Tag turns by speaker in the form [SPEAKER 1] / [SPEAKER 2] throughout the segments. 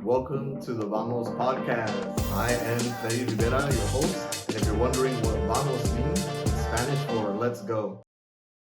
[SPEAKER 1] welcome to the Vamos podcast. I am Freddy Rivera, your host, and if you're wondering what Vamos means, it's Spanish for let's go.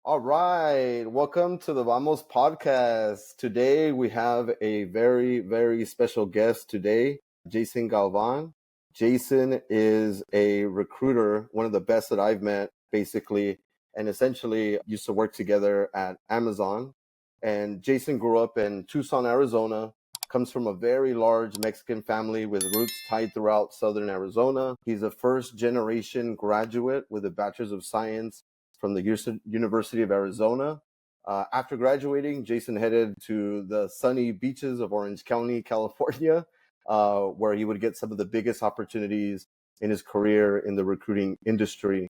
[SPEAKER 1] All right, welcome to the Vamos podcast. Today we have a very, very special guest today, Jason Galvan. Jason is a recruiter, one of the best that I've met, basically, and essentially used to work together at Amazon. And Jason grew up in Tucson, Arizona, comes from a very large Mexican family with roots tied throughout southern Arizona. He's a first generation graduate with a bachelor's of science from the University of Arizona. After graduating, Jason headed to the sunny beaches of Orange County, California, where he would get some of the biggest opportunities in his career in the recruiting industry.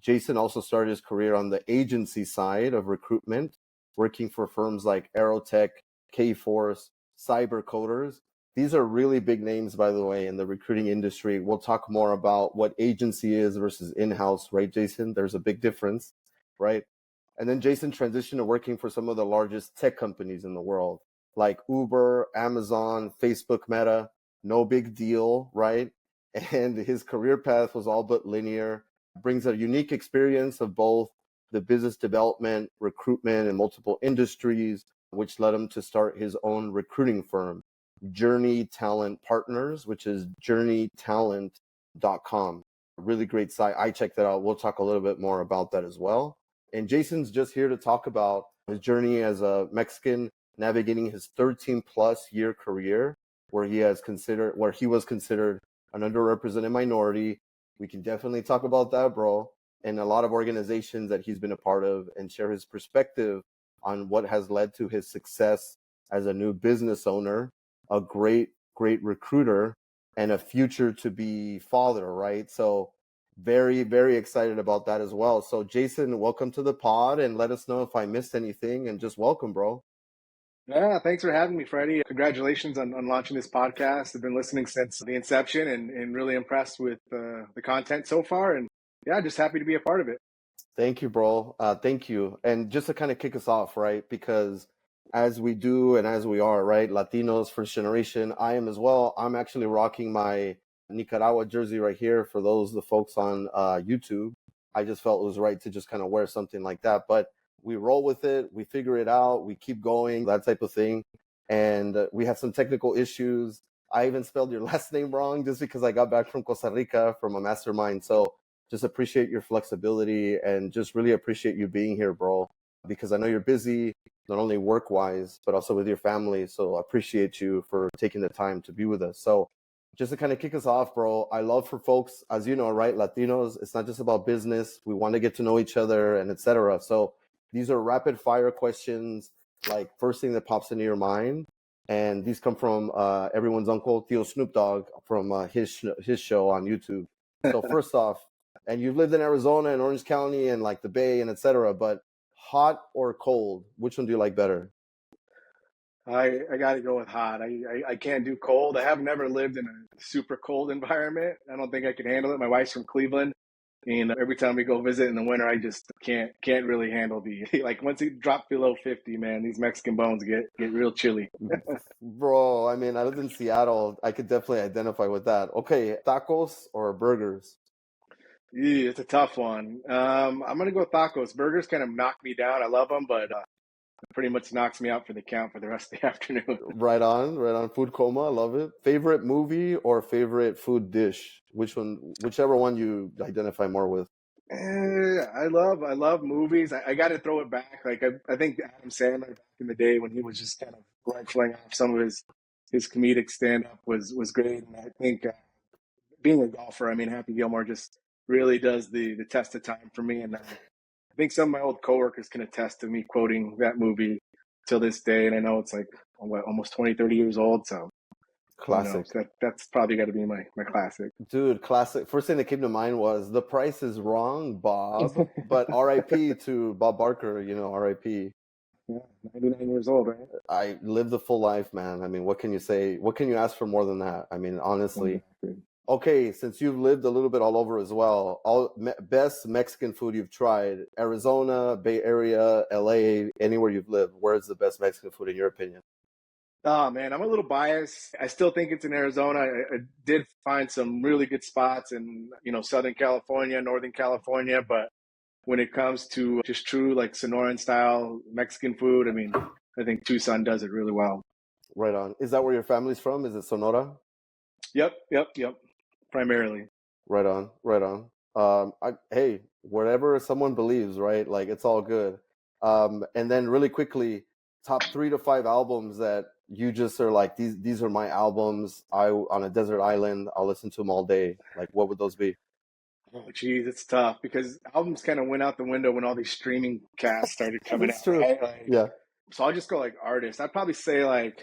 [SPEAKER 1] Jason also started his career on the agency side of recruitment, working for firms like Aerotech, Kforce, Cybercoders. These are really big names, by the way, in the recruiting industry. We'll talk more about what agency is versus in-house, right, Jason? There's a big difference, right? And then Jason transitioned to working for some of the largest tech companies in the world, like Uber, Amazon, Facebook, Meta. No big deal, right? And his career path was all but linear. Brings a unique experience of both the business development, recruitment in multiple industries, which led him to start his own recruiting firm, Journey Talent Partners, which is journeytalent.com. Really great site. I checked that out. We'll talk a little bit more about that as well. And Jason's just here to talk about his journey as a Mexican navigating his 13 plus year career where he was considered an underrepresented minority. We can definitely talk about that, bro, and a lot of organizations that he's been a part of and share his perspective on what has led to his success as a new business owner, a great recruiter, and a future to be father, right? So very, very excited about that as well. So Jason, welcome to the pod, and let us know if I missed anything, and just welcome, bro.
[SPEAKER 2] Yeah, thanks for having me, Freddie. Congratulations on launching this podcast. I've been listening since the inception and really impressed with the content so far. And yeah, just happy to be a part of it.
[SPEAKER 1] Thank you, bro. Thank you. And just to kind of kick us off, right? Because as we do and as we are, right? Latinos, first generation, I am as well. I'm actually rocking my Nicaragua jersey right here for the folks on YouTube. I just felt it was right to just kind of wear something like that. But we roll with it, we figure it out, we keep going, that type of thing. And we had some technical issues. I even spelled your last name wrong just because I got back from Costa Rica from a mastermind. So just appreciate your flexibility and just really appreciate you being here, bro, because I know you're busy, not only work-wise, but also with your family. So I appreciate you for taking the time to be with us. So just to kind of kick us off, bro, I love for folks, as you know, right, Latinos, it's not just about business. We want to get to know each other and etc. So these are rapid fire questions, like first thing that pops into your mind. And these come from everyone's uncle, Theo Snoop Dogg, from his show on YouTube. So first off, and you've lived in Arizona and Orange County and like the Bay and etc. But hot or cold, which one do you like better?
[SPEAKER 2] I got to go with hot. I can't do cold. I have never lived in a super cold environment. I don't think I can handle it. My wife's from Cleveland. And every time we go visit in the winter, I just can't really handle the like once it drops below 50, man, these Mexican bones get real chilly.
[SPEAKER 1] Bro, I mean, I lived in Seattle. I could definitely identify with that. Okay, tacos or burgers?
[SPEAKER 2] Yeah, it's a tough one. I'm gonna go tacos. Burgers kind of knock me down. I love them, but it pretty much knocks me out for the count for the rest of the afternoon.
[SPEAKER 1] Right on, right on. Food coma, I love it. Favorite movie or favorite food dish? Which one, whichever one you identify more with.
[SPEAKER 2] I love movies. I got to throw it back. Like I think Adam Sandler back in the day when he was just kind of rifling off some of his comedic stand up was great. And I think being a golfer, I mean, Happy Gilmore just really does the test of time for me. And I think some of my old coworkers can attest to me quoting that movie till this day. And I know it's like what, almost 20, 30 years old. So who knows?
[SPEAKER 1] Classic.
[SPEAKER 2] That's probably got to be my classic.
[SPEAKER 1] Dude, classic. First thing that came to mind was The Price is Wrong, Bob. But RIP to Bob Barker, RIP.
[SPEAKER 2] Yeah, 99 years old, right?
[SPEAKER 1] I lived the full life, man. I mean, what can you say? What can you ask for more than that? I mean, honestly.
[SPEAKER 2] Exactly.
[SPEAKER 1] Okay, since you've lived a little bit all over as well, best Mexican food you've tried, Arizona, Bay Area, LA, anywhere you've lived, where's the best Mexican food in your opinion?
[SPEAKER 2] Oh man, I'm a little biased. I still think it's in Arizona. I did find some really good spots in, Southern California, Northern California, but when it comes to just true like Sonoran style Mexican food, I mean, I think Tucson does it really well.
[SPEAKER 1] Right on. Is that where your family's from? Is it Sonora?
[SPEAKER 2] Yep, yep, yep. Primarily.
[SPEAKER 1] Right on, right on. Hey, whatever someone believes, right? Like it's all good. And then really quickly, top 3 to 5 albums that you just are like these are my albums. I on a desert island, I'll listen to them all day. Like what would those be?
[SPEAKER 2] Oh, geez, it's tough because albums kind of went out the window when all these streaming casts started coming
[SPEAKER 1] That's
[SPEAKER 2] out,
[SPEAKER 1] true.
[SPEAKER 2] right? Like,
[SPEAKER 1] Yeah.
[SPEAKER 2] so I'll just go like artists. I'd probably say like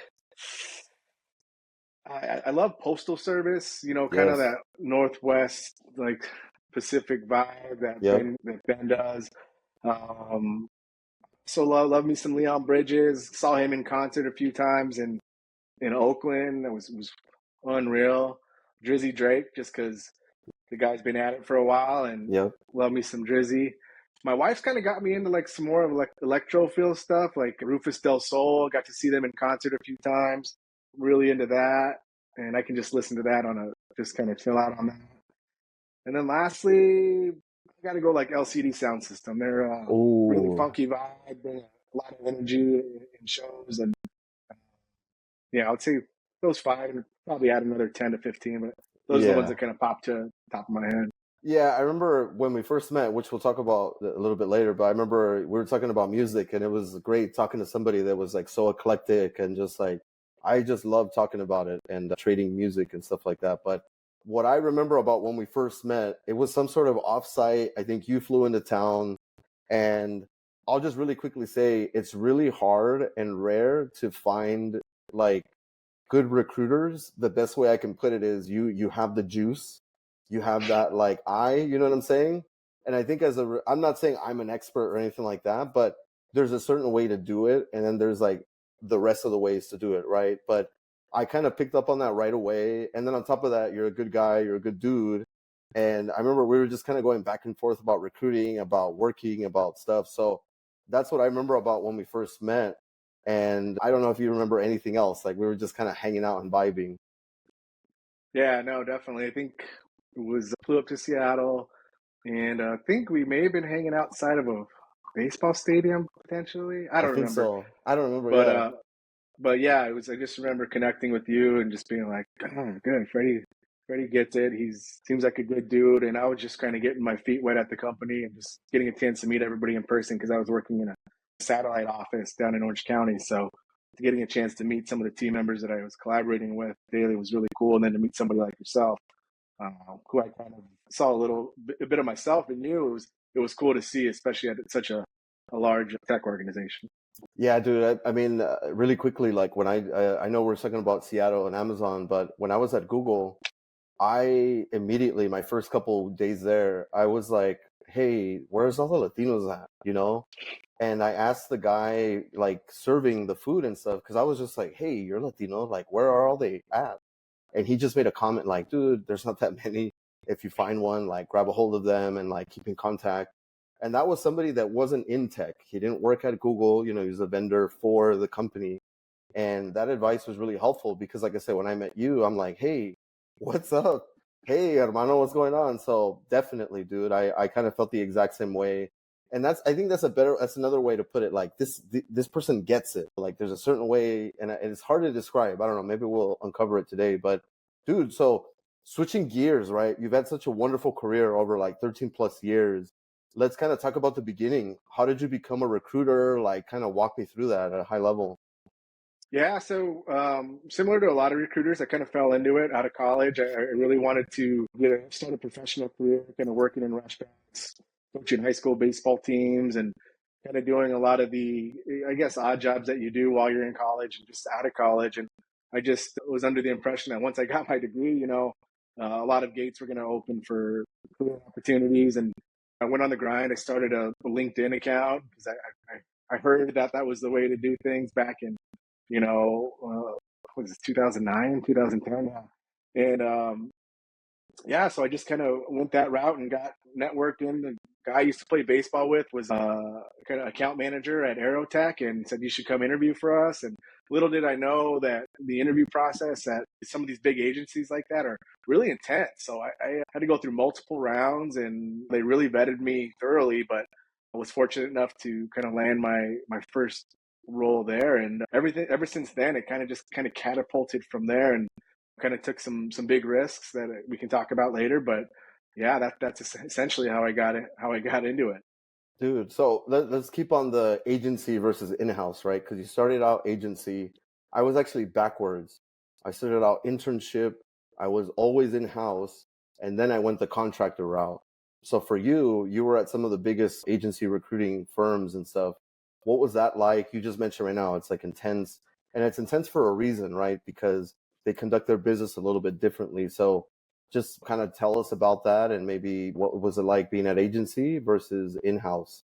[SPEAKER 2] I love Postal Service. Kind of
[SPEAKER 1] Yes.
[SPEAKER 2] that Northwest like Pacific vibe
[SPEAKER 1] Yep.
[SPEAKER 2] that Ben does. Um, so love me some Leon Bridges. Saw him in concert a few times in Oakland. That was unreal. Drizzy Drake, just because the guy's been at it for a while, and
[SPEAKER 1] Yep.
[SPEAKER 2] love me some Drizzy. My wife's kind of got me into like some more of like electro feel stuff, like Rufus Del Sol. Got to see them in concert a few times. Really into that, and I can just listen to that on a just kind of chill out on that. And then lastly, I got to go like LCD Sound System. They're really
[SPEAKER 1] Ooh.
[SPEAKER 2] funky vibe, bring a lot of energy in shows, and yeah, I would say those five, and probably add another 10 to 15. But those are the ones
[SPEAKER 1] Yeah.
[SPEAKER 2] that kind of pop to the top of my head.
[SPEAKER 1] Yeah, I remember when we first met, which we'll talk about a little bit later, but I remember we were talking about music and it was great talking to somebody that was like so eclectic and just like I just love talking about it and trading music and stuff like that. But what I remember about when we first met, it was some sort of offsite. I think you flew into town and I'll just really quickly say it's really hard and rare to find like good recruiters. The best way I can put it is you have the juice, you have that like eye, you know what I'm saying? And I think I'm not saying I'm an expert or anything like that, but there's a certain way to do it, and then there's like the rest of the ways to do it, right? But I kind of picked up on that right away, and then on top of that, you're a good guy, you're a good dude, and I remember we were just kind of going back and forth about recruiting, about working, about stuff. So that's what I remember about when we first met. And I don't know if you remember anything else. Like we were just kind of hanging out and vibing.
[SPEAKER 2] Yeah, no, definitely. I think it was flew up to Seattle, and I think we may have been hanging outside of a baseball stadium potentially. I
[SPEAKER 1] I
[SPEAKER 2] don't
[SPEAKER 1] think
[SPEAKER 2] remember,
[SPEAKER 1] so. I don't remember.
[SPEAKER 2] but
[SPEAKER 1] Yeah.
[SPEAKER 2] uh, but yeah, it was. I just remember connecting with you and just being like, oh, good, Freddie gets it. He's seems like a good dude, and I was just kind of getting my feet wet at the company and just getting a chance to meet everybody in person because I was working in a satellite office down in Orange County, so getting a chance to meet some of the team members that I was collaborating with daily was really cool, and then to meet somebody like yourself, who I kind of saw a bit of myself in you. It was cool to see, especially at such a large tech organization.
[SPEAKER 1] Yeah, dude. I mean, really quickly, like when I know we're talking about Seattle and Amazon, but when I was at Google, I immediately, my first couple days there, I was like, hey, where's all the Latinos at? You know? And I asked the guy like serving the food and stuff, because I was just like, hey, you're Latino. Like, where are all they at? And he just made a comment like, dude, there's not that many. If you find one, like grab a hold of them and like keep in contact. And that was somebody that wasn't in tech. He didn't work at Google, you know, he was a vendor for the company. And that advice was really helpful because, like I said, when I met you, I'm like, hey, what's up? Hey, hermano, what's going on? So definitely, dude, I kind of felt the exact same way. And I think that's another way to put it. Like this person gets it. Like there's a certain way, and it's hard to describe. I don't know. Maybe we'll uncover it today. But dude, so switching gears, right? You've had such a wonderful career over like 13 plus years. Let's kind of talk about the beginning. How did you become a recruiter? Like, kind of walk me through that at a high level.
[SPEAKER 2] Yeah, so similar to a lot of recruiters, I kind of fell into it out of college. I really wanted to start a professional career, kind of working in restaurants, coaching high school baseball teams, and kind of doing a lot of the, I guess, odd jobs that you do while you're in college and just out of college. And I just was under the impression that once I got my degree, a lot of gates were going to open for career opportunities. And I went on the grind. I started a LinkedIn account because I heard that that was the way to do things back in what was it, 2009, 2010? Yeah. And yeah, so I just kind of went that route and got networked in and guy I used to play baseball with was kind of account manager at Aerotech and said, you should come interview for us. And little did I know that the interview process at some of these big agencies like that are really intense. So I had to go through multiple rounds and they really vetted me thoroughly, but I was fortunate enough to kind of land my first role there. And everything ever since then, it kind of catapulted from there and kind of took some big risks that we can talk about later. But yeah, that's essentially how I got into it.
[SPEAKER 1] Dude, so let's keep on the agency versus in-house, right? Because you started out agency. I was actually backwards. I started out internship. I was always in-house, and then I went the contractor route. So for you, you were at some of the biggest agency recruiting firms and stuff. What was that like? You just mentioned right now, it's like intense, and it's intense for a reason, right? Because they conduct their business a little bit differently. So just kind of tell us about that and maybe what was it like being at agency versus in-house?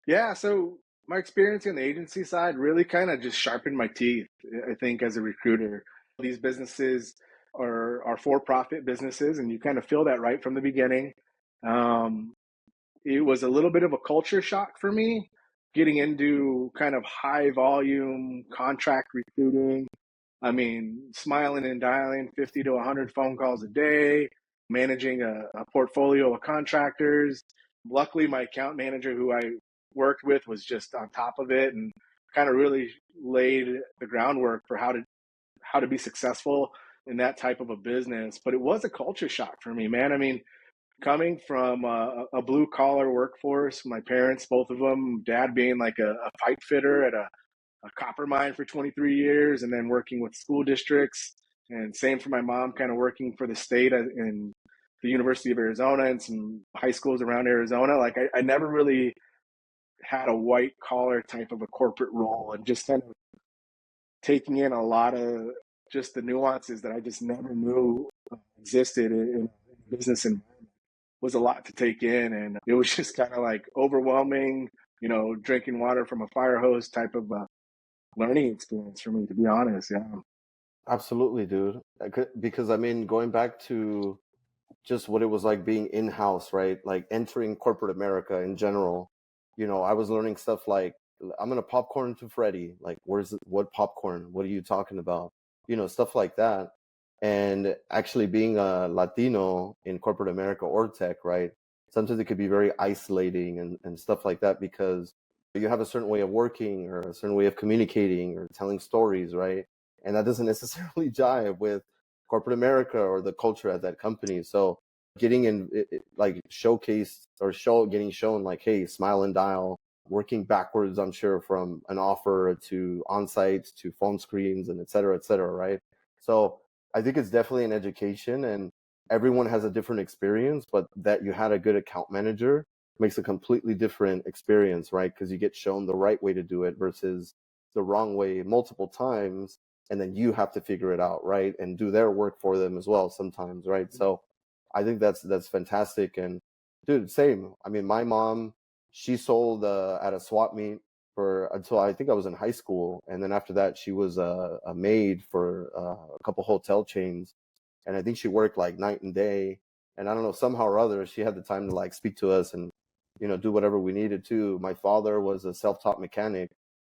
[SPEAKER 2] Yeah, so my experience in the agency side really kind of just sharpened my teeth, I think, as a recruiter. These businesses are for-profit businesses, and you kind of feel that right from the beginning. Um, it was a little bit of a culture shock for me getting into kind of high volume contract recruiting. I mean, smiling and dialing 50 to 100 phone calls a day, managing a portfolio of contractors. Luckily, my account manager who I worked with was just on top of it and kind of really laid the groundwork for how to be successful in that type of a business. But it was a culture shock for me, man. I mean, coming from a blue collar workforce, my parents, both of them, dad being like a pipe fitter at a copper mine for 23 years and then working with school districts. And same for my mom, kind of working for the state in the University of Arizona and some high schools around Arizona. Like I never really had a white collar type of a corporate role and just kind of taking in a lot of just the nuances that I just never knew existed in business environment was a lot to take in. And it was just kind of like overwhelming, drinking water from a fire hose type of learning experience for me, to be honest. Yeah.
[SPEAKER 1] Absolutely, dude. Because I mean, going back to just what it was like being in-house, right? Like entering corporate America in general. I was learning stuff like I'm gonna popcorn to Freddy. Like, what popcorn? What are you talking about? Stuff like that. And actually being a Latino in corporate America or tech, right? Sometimes it could be very isolating and stuff like that because you have a certain way of working or a certain way of communicating or telling stories, right? And that doesn't necessarily jive with corporate America or the culture at that company. So getting in like showcased or getting shown like, hey, smile and dial, working backwards, I'm sure, from an offer to on-site to phone screens and et cetera, right? So I think it's definitely an education and everyone has a different experience, but that you had a good account manager makes a completely different experience, right? Because you get shown the right way to do it versus the wrong way multiple times and then you have to figure it out, right? And do their work for them as well sometimes, right? So I think that's fantastic. And dude, same. I mean, my mom, she sold at a swap meet for until I think I was in high school, and then after that, she was a maid for a couple hotel chains, and I think she worked like night and day. And I don't know, somehow or other, she had the time to like speak to us and do whatever we needed to. My father was a self-taught mechanic.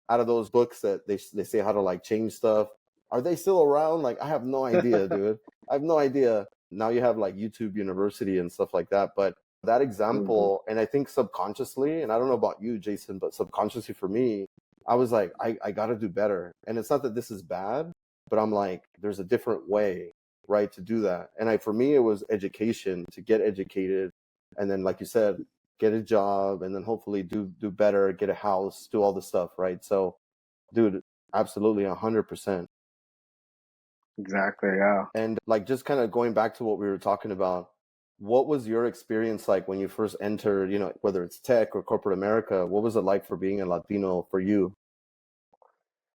[SPEAKER 1] Out of those books that they say how to like change stuff, are they still around? Like, I have no idea, dude. I have no idea. Now you have like YouTube University and stuff like that. But that example, and I think subconsciously, and I don't know about you, Jason, but subconsciously for me, I was like, I got to do better. And it's not that this is bad, but I'm like, there's a different way, right, to do that. And for me, it was education, to get educated. And then, like you said, get a job and then hopefully do better, get a house, do all the stuff, right? So, dude, absolutely 100%.
[SPEAKER 2] Exactly. Yeah.
[SPEAKER 1] And like just kind of going back to what we were talking about, what was your experience like when you first entered, whether it's tech or corporate America? What was it like for being a Latino for you?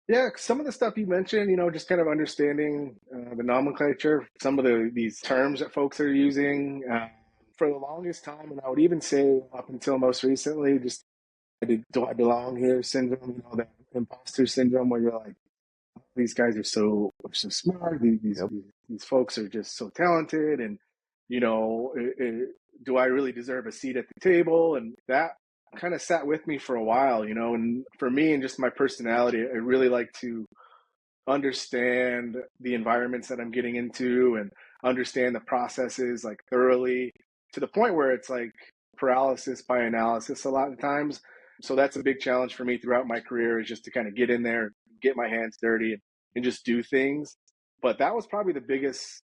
[SPEAKER 2] Yeah, some of the stuff you mentioned, just kind of understanding the nomenclature, some of these terms that folks are using for the longest time, and I would even say up until most recently, just do I belong here syndrome, that imposter syndrome where you're like, these guys are so smart, these
[SPEAKER 1] Yep.
[SPEAKER 2] these folks are just so talented, and do I really deserve a seat at the table? And that kind of sat with me for a while, you know. And for me and just my personality, I really like to understand the environments that I'm getting into and understand the processes like thoroughly to the point where it's like paralysis by analysis a lot of times. So that's a big challenge for me throughout my career, is just to kind of get in there, get my hands dirty, and just do things. But that was probably the biggest,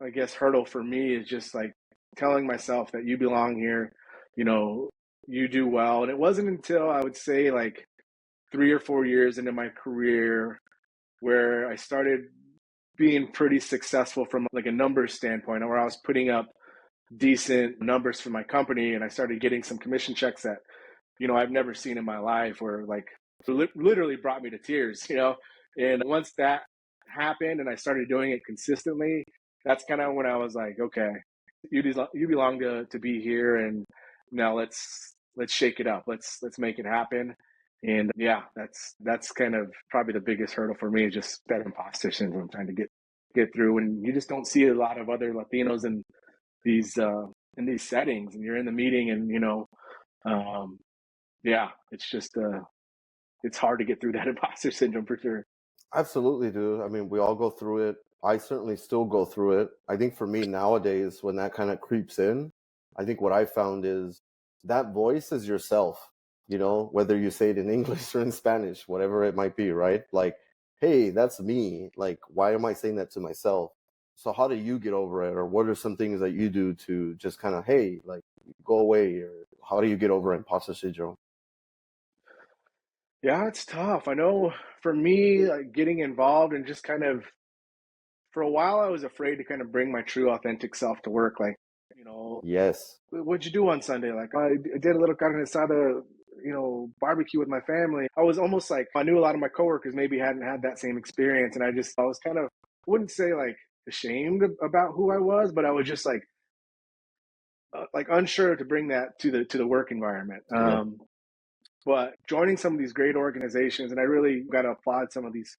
[SPEAKER 2] I guess, hurdle for me, is just like telling myself that you belong here, you know, you do well. And it wasn't until I would say like 3 or 4 years into my career where I started being pretty successful from like a numbers standpoint, where I was putting up decent numbers for my company, and I started getting some commission checks that, you know, I've never seen in my life, where like literally brought me to tears, you know. And once that happened and I started doing it consistently, that's kind of when I was like, okay, you belong to be here, and now let's shake it up. Let's make it happen. And yeah, that's kind of probably the biggest hurdle for me, just that imposter syndrome, trying to get through. And you just don't see a lot of other Latinos these in these settings, and you're in the meeting, and you know, yeah, it's just it's hard to get through that imposter syndrome for sure.
[SPEAKER 1] Absolutely, dude. I mean, we all go through it. I certainly still go through it. I think for me nowadays, when that kind of creeps in, I think what I found is that voice is yourself, you know, whether you say it in English or in Spanish, whatever it might be, right? Like, hey, that's me. Like, why am I saying that to myself? So how do you get over it? Or what are some things that you do to just kind of, hey, like, go away? Or how do you get over imposter syndrome?
[SPEAKER 2] Yeah, it's tough. I know for me, like getting involved and just kind of, for a while, I was afraid to kind of bring my true, authentic self to work. Like, you know,
[SPEAKER 1] Yes.
[SPEAKER 2] what'd you do on Sunday? Like, I did a little carne asada, you know, barbecue with my family. I was almost like, I knew a lot of my coworkers maybe hadn't had that same experience. And I was kind of, wouldn't say like ashamed about who I was, but I was just like unsure to bring that to the work environment.
[SPEAKER 1] Yeah.
[SPEAKER 2] But joining some of these great organizations, and I really got to applaud some of these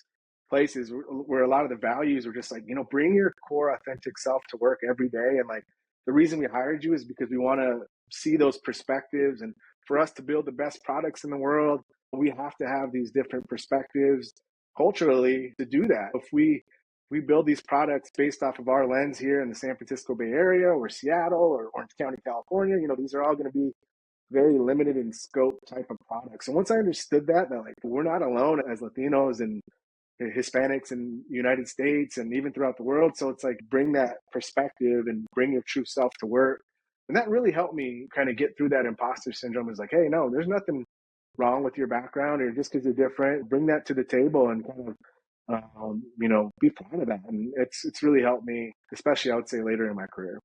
[SPEAKER 2] places where a lot of the values were just like, you know, bring your core authentic self to work every day. And like, the reason we hired you is because we want to see those perspectives. And for us to build the best products in the world, we have to have these different perspectives culturally to do that. If we build these products based off of our lens here in the San Francisco Bay Area or Seattle or Orange County, California, you know, these are all going to be very limited in scope type of products. And once I understood that like we're not alone as Latinos and Hispanics in the United States and even throughout the world. So it's like, bring that perspective and bring your true self to work. And that really helped me kind of get through that imposter syndrome. Is like, hey, no, there's nothing wrong with your background, or just because you're different, bring that to the table and kind of, you know, be proud of that. And it's really helped me, especially I would say later in my career.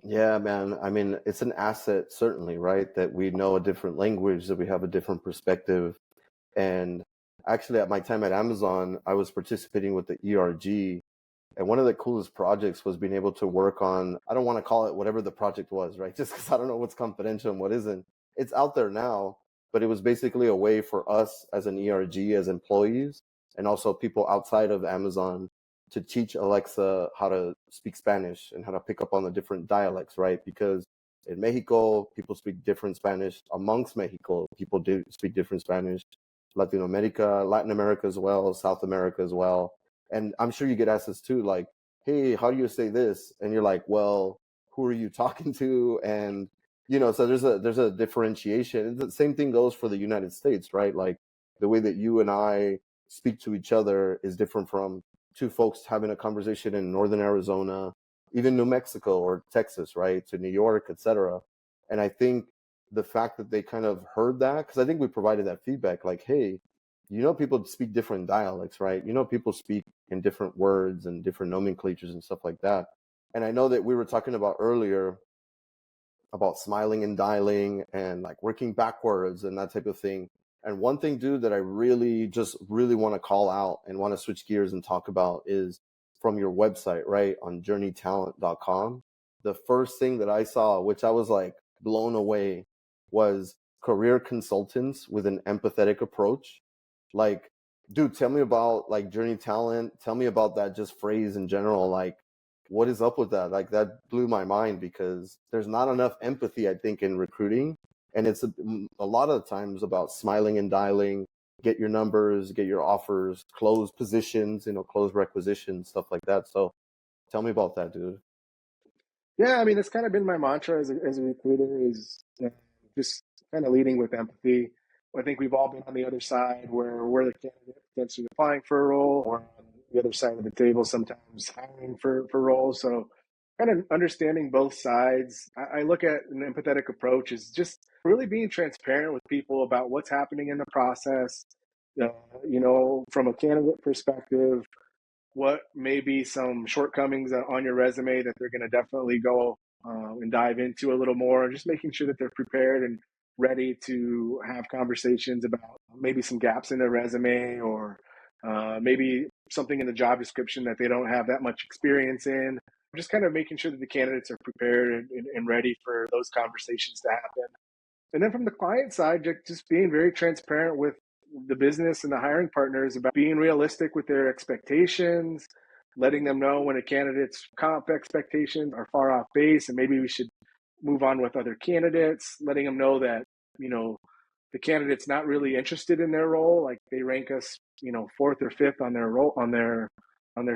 [SPEAKER 1] Yeah, man. I mean, it's an asset, certainly, right? That we know a different language, that we have a different perspective. And actually, at my time at Amazon, I was participating with the ERG. And one of the coolest projects was being able to work on, I don't want to call it whatever the project was, right? Just because I don't know what's confidential and what isn't. It's out there now, but it was basically a way for us as an ERG, as employees, and also people outside of Amazon to teach Alexa how to speak Spanish and how to pick up on the different dialects, right? Because in Mexico, people speak different Spanish. Amongst Mexico, people do speak different Spanish. Latin America as well, South America as well. And I'm sure you get asked this too, like, hey, how do you say this? And you're like, well, who are you talking to? And you know, so there's a differentiation. The same thing goes for the United States, right? Like the way that you and I speak to each other is different from two folks having a conversation in northern Arizona, even New Mexico or Texas, right, to New York, etc. And I think the fact that they kind of heard that, because I think we provided that feedback, like, hey, you know, people speak different dialects, right? You know, people speak in different words and different nomenclatures and stuff like that. And I know that we were talking about earlier about smiling and dialing and like working backwards and that type of thing. And one thing, dude, that I really want to call out and want to switch gears and talk about is from your website, right? On journeytalent.com. The first thing that I saw, which I was like blown away, was career consultants with an empathetic approach. Like, dude, tell me about like Journey Talent. Tell me about that just phrase in general. Like, what is up with that? Like that blew my mind because there's not enough empathy, I think, in recruiting. And it's a lot of times about smiling and dialing, get your numbers, get your offers, close positions, close requisitions, stuff like that. So tell me about that, dude.
[SPEAKER 2] Yeah, I mean, that's kind of been my mantra as a recruiter is just kind of leading with empathy. I think we've all been on the other side where we're the candidate potentially applying for a role, or on the other side of the table sometimes hiring for roles. So kind of understanding both sides. I look at an empathetic approach is just really being transparent with people about what's happening in the process. Uh, from a candidate perspective, what may be some shortcomings on your resume that they're going to definitely go and dive into a little more, just making sure that they're prepared and ready to have conversations about maybe some gaps in their resume, or maybe something in the job description that they don't have that much experience in. Just kind of making sure that the candidates are prepared and ready for those conversations to happen. And then from the client side, just being very transparent with the business and the hiring partners about being realistic with their expectations, letting them know when a candidate's comp expectations are far off base and maybe we should move on with other candidates, letting them know that, the candidate's not really interested in their role, like they rank us, fourth or fifth on their role on their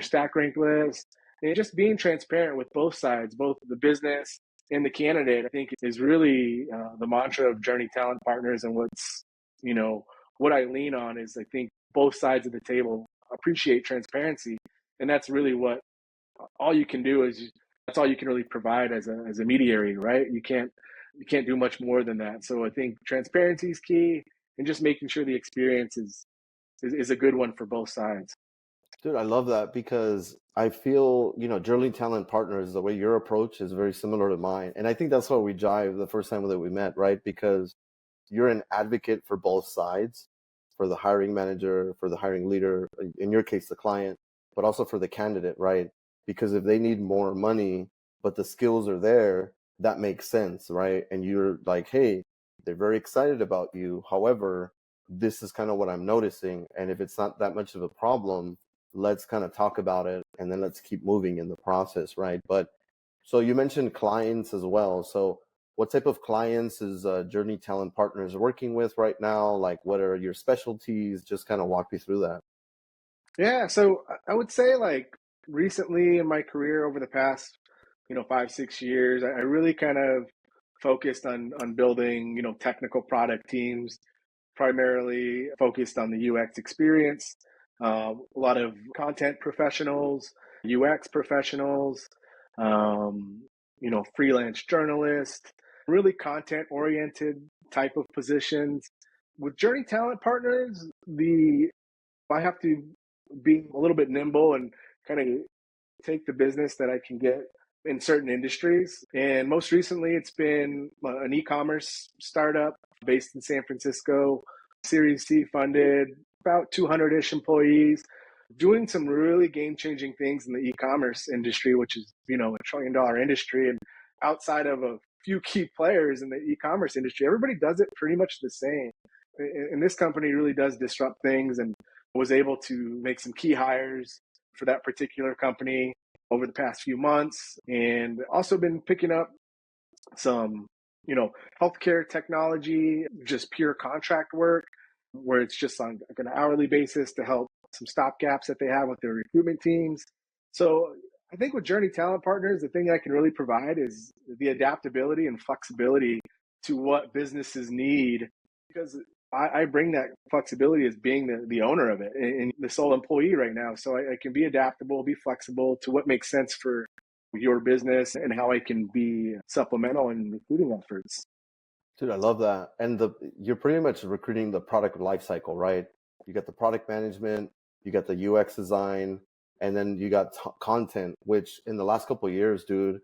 [SPEAKER 2] stack rank list. And just being transparent with both sides, both the business and the candidate, I think is really the mantra of Journey Talent Partners. And what I lean on is I think both sides of the table appreciate transparency, and that's really what all you can do is that's all you can really provide as a mediator, right? You can't do much more than that. So I think transparency is key, and just making sure the experience is a good one for both sides.
[SPEAKER 1] Dude, I love that because I feel, Journey Talent Partners, the way your approach is very similar to mine. And I think that's why we jive the first time that we met, right? Because you're an advocate for both sides, for the hiring manager, for the hiring leader, in your case, the client, but also for the candidate, right? Because if they need more money, but the skills are there, that makes sense, right? And you're like, hey, they're very excited about you. However, this is kind of what I'm noticing. And if it's not that much of a problem, let's kind of talk about it and then let's keep moving in the process, right? But so you mentioned clients as well. So what type of clients is Journey Talent Partners working with right now? Like, what are your specialties? Just kind of walk me through that.
[SPEAKER 2] Yeah, so I would say like recently in my career over the past, 5, 6 years, I really kind of focused on building, technical product teams, primarily focused on the UX experience. A lot of content professionals, UX professionals, freelance journalists, really content oriented type of positions. With Journey Talent Partners, the I have to be a little bit nimble and kind of take the business that I can get in certain industries. And most recently, it's been an e-commerce startup based in San Francisco, Series C funded, about 200-ish employees, doing some really game-changing things in the e-commerce industry, which is, $1 trillion industry. And outside of a few key players in the e-commerce industry, everybody does it pretty much the same. And this company really does disrupt things, and was able to make some key hires for that particular company over the past few months, and also been picking up some, healthcare technology, just pure contract work, where it's just on like an hourly basis to help some stopgaps that they have with their recruitment teams. So I think with Journey Talent Partners, the thing I can really provide is the adaptability and flexibility to what businesses need, because I bring that flexibility as being the owner of it and the sole employee right now. So I can be adaptable, be flexible to what makes sense for your business and how I can be supplemental in recruiting efforts.
[SPEAKER 1] Dude, I love that. And you're pretty much recruiting the product life cycle, right? You got the product management, you got the UX design, and then you got content, which in the last couple of years, dude,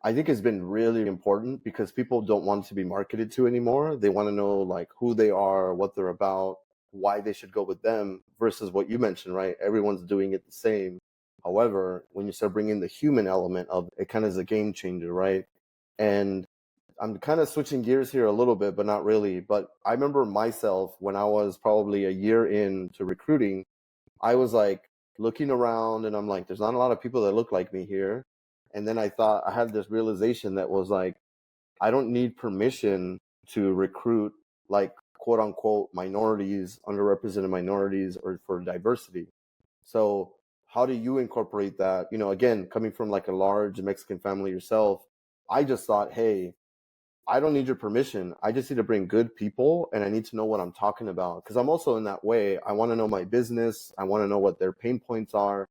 [SPEAKER 1] I think has been really important because people don't want to be marketed to anymore. They want to know like who they are, what they're about, why they should go with them versus what you mentioned, right? Everyone's doing it the same. However, when you start bringing the human element of it, kind of is a game changer, right? And I'm kind of switching gears here a little bit, but not really. But I remember myself when I was probably a year into recruiting, I was like looking around and I'm like, there's not a lot of people that look like me here. And then I had this realization that was like, I don't need permission to recruit like quote unquote minorities, underrepresented minorities, or for diversity. So how do you incorporate that? Again, coming from like a large Mexican family yourself, I just thought, hey, I don't need your permission. I just need to bring good people and I need to know what I'm talking about. Because I'm also in that way. I want to know my business. I want to know what their pain points are.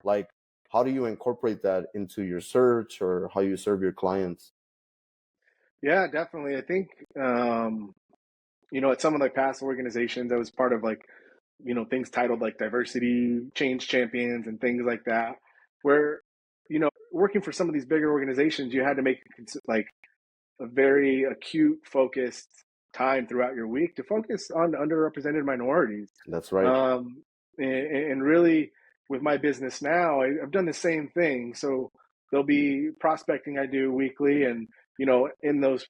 [SPEAKER 1] Like, how do you incorporate that into your search or how you serve your clients?
[SPEAKER 2] Yeah, definitely. I think, at some of the past organizations, I was part of like, things titled like diversity change champions and things like that, where, working for some of these bigger organizations, you had to make like a very acute focused time throughout your week to focus on underrepresented minorities.
[SPEAKER 1] That's right.
[SPEAKER 2] And really with my business now, I've done the same thing. So there'll be prospecting I do weekly, and in those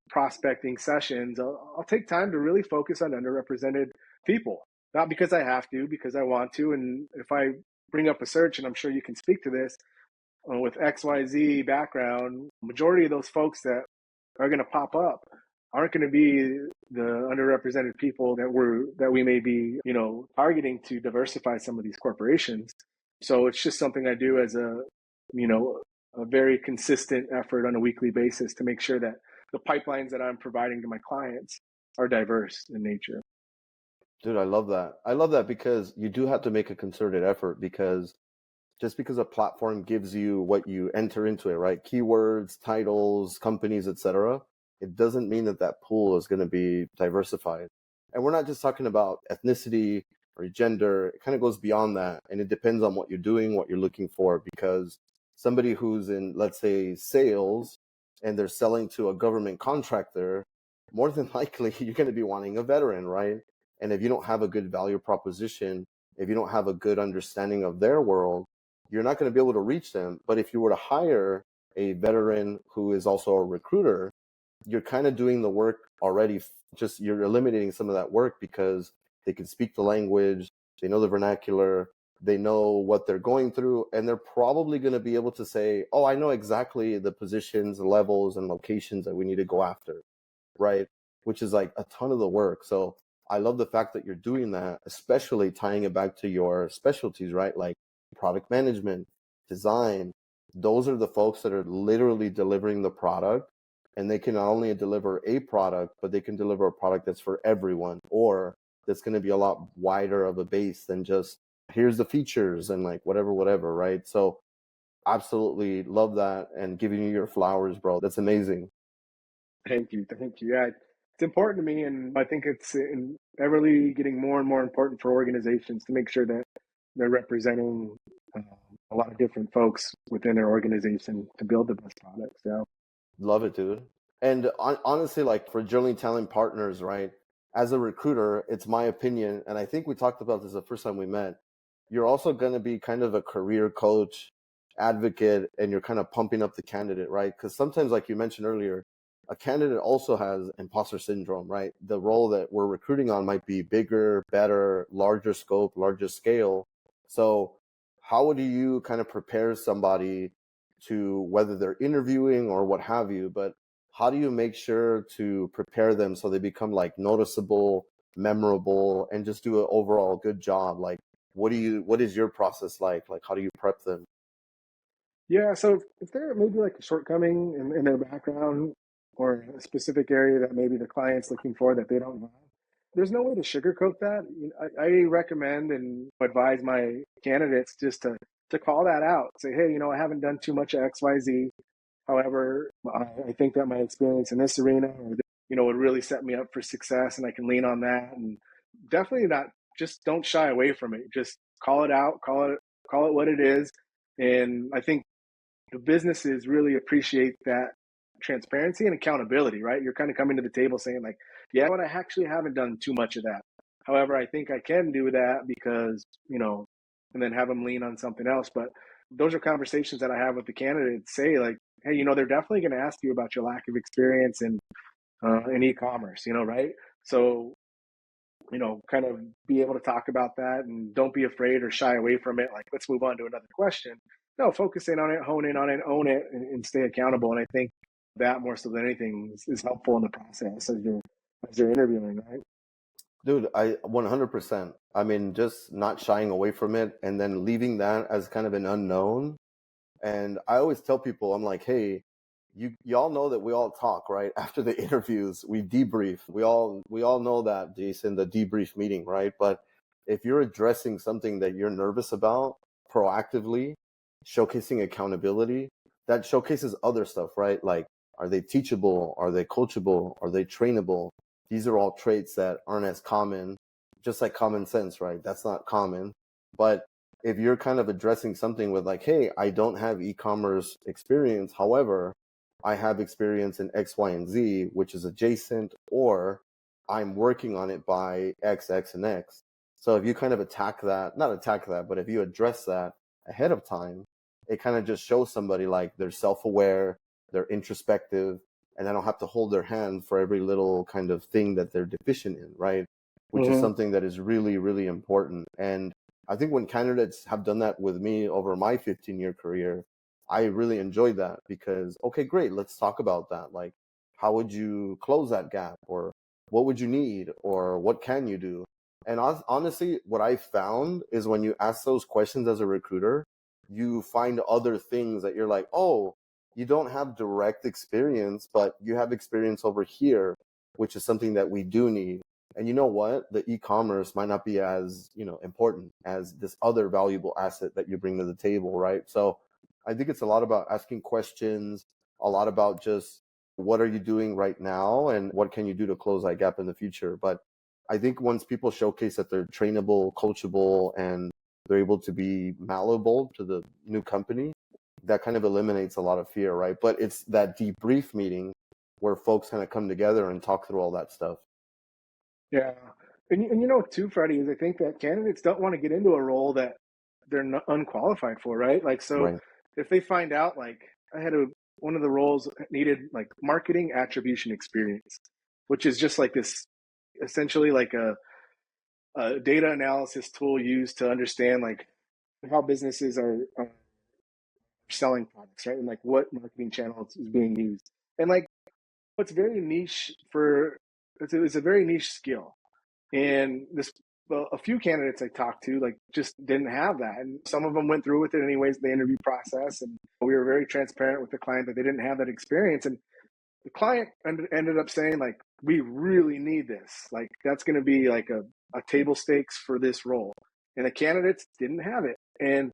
[SPEAKER 2] prospecting sessions, I'll take time to really focus on underrepresented people, not because I have to, because I want to. And if I bring up a search, and I'm sure you can speak to this, with XYZ background, majority of those folks that are going to pop up aren't going to be the underrepresented people that we may be, targeting to diversify some of these corporations. So it's just something I do as you know, a very consistent effort on a weekly basis to make sure that the pipelines that I'm providing to my clients are diverse in nature.
[SPEAKER 1] Dude, I love that. I love that because you do have to make a concerted effort because just because a platform gives you what you enter into it, right? Keywords, titles, companies, etc. It doesn't mean that that pool is going to be diversified. And we're not just talking about ethnicity or gender. It kind of goes beyond that. And it depends on what you're doing, what you're looking for, because somebody who's in, let's say, sales and they're selling to a government contractor, more than likely you're going to be wanting a veteran, right? And if you don't have a good value proposition, if you don't have a good understanding of their world, you're not going to be able to reach them. But if you were to hire a veteran who is also a recruiter, you're kind of doing the work already. Just you're eliminating some of that work because they can speak the language, they know the vernacular, they know what they're going through, and they're probably going to be able to say, oh, I know exactly the positions, levels, and locations that we need to go after, right? Which is like a ton of the work. So I love the fact that you're doing that, especially tying it back to your specialties, right? Like product management, design. Those are the folks that are literally delivering the product. And they can not only deliver a product, but they can deliver a product that's for everyone, or that's going to be a lot wider of a base than just here's the features and like whatever, right? So absolutely love that and giving you your flowers, bro. That's amazing.
[SPEAKER 2] Thank you. Thank you. Yeah, it's important to me. And I think it's everly getting more and more important for organizations to make sure that they're representing um, a lot of different folks within their organization to build the best products. Yeah.
[SPEAKER 1] Love it, dude. And honestly, like for Journaling Talent Partners, right? As a recruiter, it's my opinion, and I think we talked about this the first time we met. You're also going to be kind of a career coach, advocate, and you're kind of pumping up the candidate, right? Because sometimes, like you mentioned earlier, a candidate also has imposter syndrome, right? The role that we're recruiting on might be bigger, better, larger scope, larger scale. So, how do you kind of prepare somebody to whether they're interviewing or what have you, but how do you make sure to prepare them so they become like noticeable, memorable, and just do an overall good job? Like, what is your process like? Like, how do you prep them?
[SPEAKER 2] Yeah. So if there may be like a shortcoming in their background or a specific area that maybe the client's looking for that they don't have, there's no way to sugarcoat that. I recommend and advise my candidates just to call that out. Say, hey, I haven't done too much of XYZ. However, I think that my experience in this arena, or would really set me up for success, and I can lean on that. And definitely not, just don't shy away from it. Just call it out, call it what it is. And I think the businesses really appreciate that transparency and accountability, right? You're kind of coming to the table saying like, yeah, but I actually haven't done too much of that. However, I think I can do that because, and then have them lean on something else. But those are conversations that I have with the candidates. Say like, hey, they're definitely going to ask you about your lack of experience in e-commerce, right? So, kind of be able to talk about that and don't be afraid or shy away from it. Like, let's move on to another question. no, focus in on it, hone in on it, own it, and stay accountable. And I think that more so than anything is helpful in the process as you're interviewing, right?
[SPEAKER 1] Dude, I 100%. I mean, just not shying away from it and then leaving that as kind of an unknown. And I always tell people, I'm like, hey, y'all know that we all talk, right? After the interviews, we debrief. We all know that, Jason, the debrief meeting, right? But if you're addressing something that you're nervous about proactively, showcasing accountability, that showcases other stuff, right? Like, are they teachable? Are they coachable? Are they trainable? These are all traits that aren't as common, just like common sense, right? That's not common. But if you're kind of addressing something with like, hey, I don't have e-commerce experience, however, I have experience in X, Y, and Z, which is adjacent, or I'm working on it by X, X, and X. So if you kind of not attack that, but if you address that ahead of time, it kind of just shows somebody like they're self-aware, they're introspective, and I don't have to hold their hand for every little kind of thing that they're deficient in, right? Which is
[SPEAKER 2] Mm-hmm.
[SPEAKER 1] something that is really, really important. And I think when candidates have done that with me over my 15-year career, I really enjoyed that because, okay, great, let's talk about that. Like, how would you close that gap? Or what would you need? Or what can you do? And honestly, what I found is when you ask those questions as a recruiter, you find other things that you're like, oh, you don't have direct experience, but you have experience over here, which is something that we do need. And you know what? The e-commerce might not be as, important as this other valuable asset that you bring to the table, right? So I think it's a lot about asking questions, a lot about just what are you doing right now and what can you do to close that gap in the future. But I think once people showcase that they're trainable, coachable, and they're able to be malleable to the new company, that kind of eliminates a lot of fear, right? But it's that debrief meeting where folks kind of come together and talk through all that stuff.
[SPEAKER 2] Yeah. And you know, too, Freddie, is I think that candidates don't want to get into a role that they're not unqualified for, right? Like, so
[SPEAKER 1] Right.
[SPEAKER 2] if they find out, like, one of the roles needed like marketing attribution experience, which is just like this essentially like a data analysis tool used to understand like how businesses are selling products, right? And like what marketing channels is being used. And like, it's very niche for, it's a very niche skill. And well, a few candidates I talked to like just didn't have that, and some of them went through with it anyways in the interview process. And we were very transparent with the client that they didn't have that experience, and the client ended up saying like, we really need this, like that's going to be like a table stakes for this role, and the candidates didn't have it. And